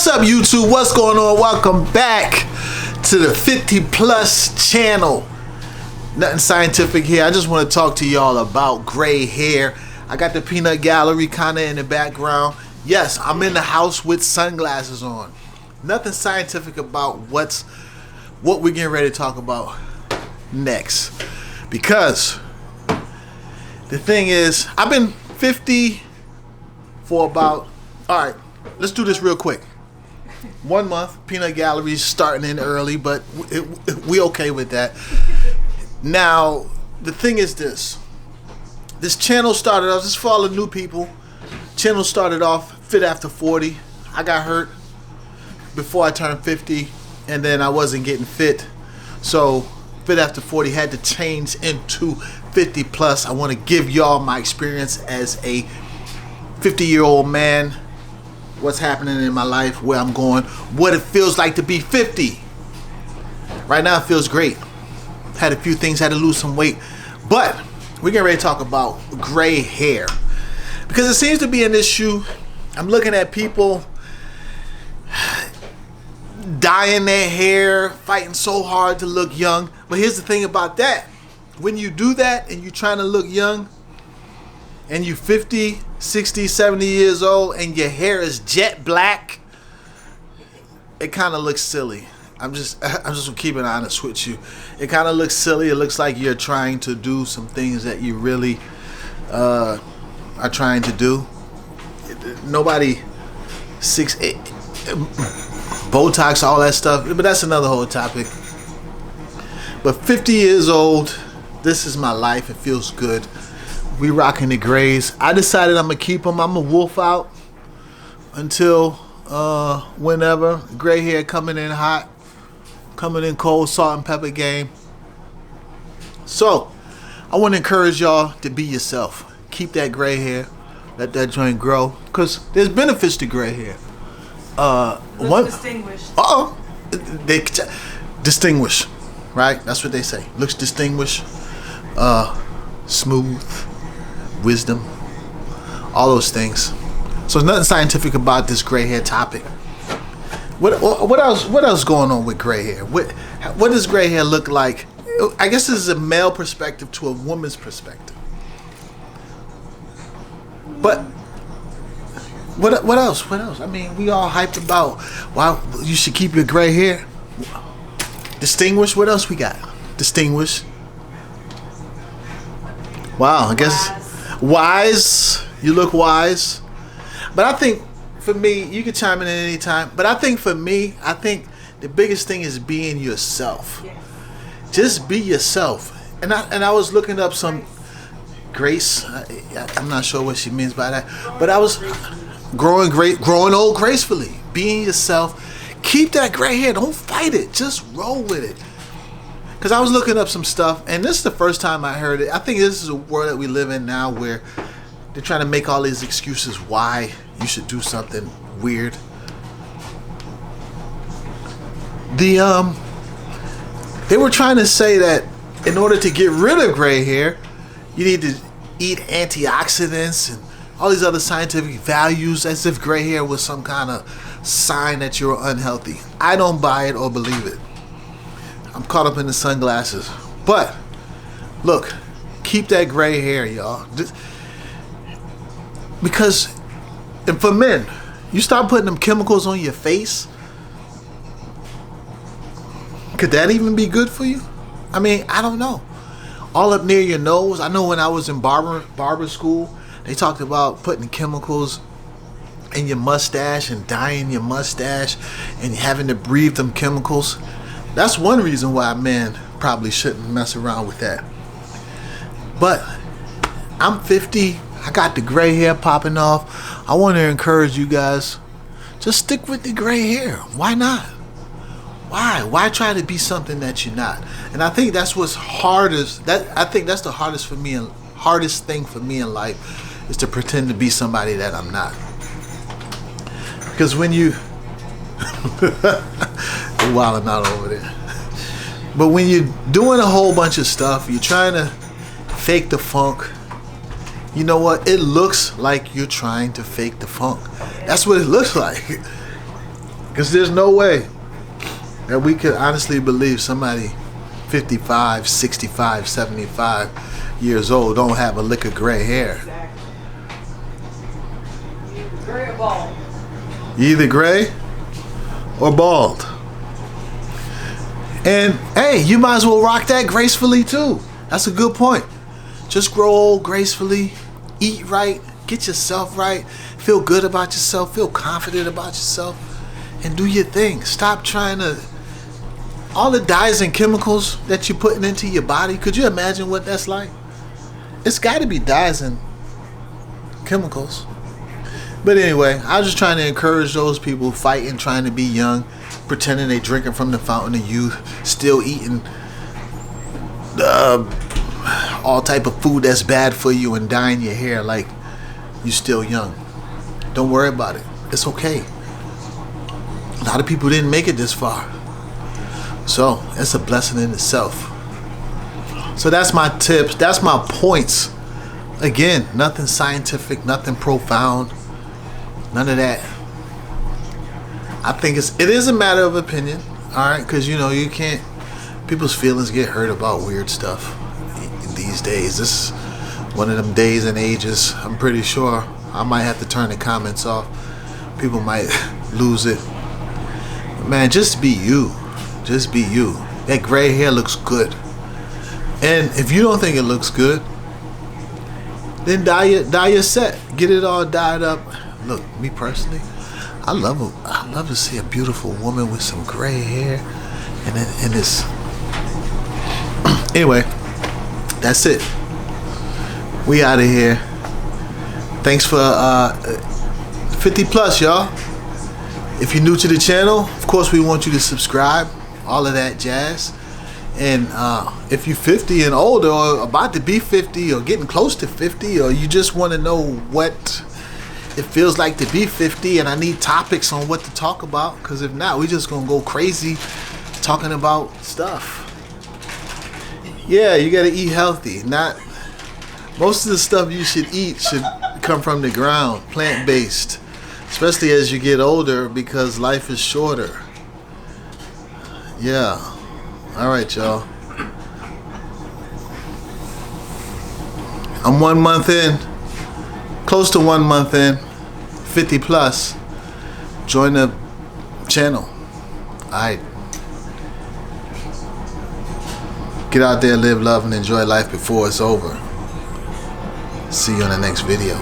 What's up, YouTube? What's going on? Welcome back to the 50 Plus channel. Nothing scientific here. I just want to talk to y'all about gray hair. I got the peanut gallery kind of in the background. Yes, I'm in the house with sunglasses on. Nothing scientific about what we're getting ready to talk about next. Because the thing is, I've been 50 for about, all right, let's do this real quick. 1 month, peanut gallery's starting in early, but we okay with that. Now, the thing is this channel started off, just for all the new people, channel started off fit after 40. I got hurt before I turned 50, and then I wasn't getting fit. So fit after 40 had to change into 50 plus. I want to give y'all my experience as a 50-year-old man, what's happening in my life, where I'm going, what it feels like to be 50. Right now it feels great. Had a few things, had to lose some weight, but we're getting ready to talk about gray hair because it seems to be an issue. I'm looking at people dyeing their hair, fighting so hard to look young. But here's the thing about that. When you do that and you're trying to look young and you're 50, 60, 70 years old and your hair is jet black, it kind of looks silly. I'm just gonna keep it honest with you. It kind of looks silly. It looks like you're trying to do some things that you really are trying to do. Nobody 6'8", Botox, all that stuff, but that's another whole topic. But 50 years old, this is my life. It feels good. We rocking the grays. I decided I'm gonna keep them. I'm a wolf out until whenever. Gray hair coming in hot, coming in cold, salt and pepper game. So I want to encourage y'all to be yourself. Keep that gray hair. Let that joint grow, because there's benefits to gray hair. Looks distinguished. They distinguish, right? That's what they say. Looks distinguished, smooth, wisdom, all those things. So there's nothing scientific about this gray hair topic. What else going on with gray hair? What does gray hair look like? I guess this is a male perspective to a woman's perspective. But what else? I mean, we all hyped about why you should keep your gray hair. Distinguished. What else we got? Distinguished. Wow, I guess wise. You look wise. But I think for me, you can chime in at any time. But I think for me, the biggest thing is being yourself. Yes. Just be yourself. And I was looking up some grace. I'm not sure what she means by that. But I was growing old gracefully. Being yourself. Keep that gray hair. Don't fight it. Just roll with it. Because I was looking up some stuff, and this is the first time I heard it. I think this is a world that we live in now where they're trying to make all these excuses why you should do something weird. They were trying to say that in order to get rid of gray hair, you need to eat antioxidants and all these other scientific values, as if gray hair was some kind of sign that you're unhealthy. I don't buy it or believe it. I'm caught up in the sunglasses. But look, keep that gray hair, y'all. Because, and for men, you start putting them chemicals on your face, could that even be good for you? I mean, I don't know. All up near your nose. I know when I was in barber school, they talked about putting chemicals in your mustache and dyeing your mustache and having to breathe them chemicals. That's one reason why men probably shouldn't mess around with that. But I'm 50. I got the gray hair popping off. I want to encourage you guys, just stick with the gray hair. Why not? Why try to be something that you're not? And I think that's what's hardest. I think that's the hardest thing for me in life, is to pretend to be somebody that I'm not. Because when you you're wilding out over there. But when you're doing a whole bunch of stuff, you're trying to fake the funk. You know what? It looks like you're trying to fake the funk. That's what it looks like. Because there's no way that we could honestly believe somebody 55, 65, 75 years old don't have a lick of gray hair. Exactly. Gray or bald. Either gray or bald. And hey, you might as well rock that gracefully too. That's a good point. Just grow old gracefully, eat right, get yourself right, feel good about yourself, feel confident about yourself, and do your thing. Stop trying to, all the dyes and chemicals that you're putting into your body, could you imagine what that's like? It's got to be dyes and chemicals. But anyway, I was just trying to encourage those people fighting, trying to be young, pretending they drinking from the fountain of youth, still eating all type of food that's bad for you and dyeing your hair like you still young. Don't worry about it. It's okay. A lot of people didn't make it this far. So it's a blessing in itself. So that's my tips. That's my points. Again, nothing scientific, nothing profound. None of that. I think it is a matter of opinion, all right? Because you can't. People's feelings get hurt about weird stuff these days. This is one of them days and ages. I'm pretty sure I might have to turn the comments off. People might lose it. But man, just be you. Just be you. That gray hair looks good. And if you don't think it looks good, then dye your set. Get it all dyed up. Look, me personally, I love to see a beautiful woman with some gray hair, and this. Anyway, that's it. We out of here. Thanks for 50 plus, y'all. If you're new to the channel, of course we want you to subscribe. All of that jazz. And if you're 50 and older, or about to be 50, or getting close to 50, or you just want to know what it feels like to be 50, and I need topics on what to talk about, because if not, we just gonna go crazy talking about stuff. Yeah, you gotta eat healthy. Not most of the stuff you should eat should come from the ground, plant-based, especially as you get older, because life is shorter. Yeah. All right, y'all. I'm 1 month in. Close to 1 month in, 50 plus. Join the channel. Alright. Get out there, live, love, and enjoy life before it's over. See you in the next video.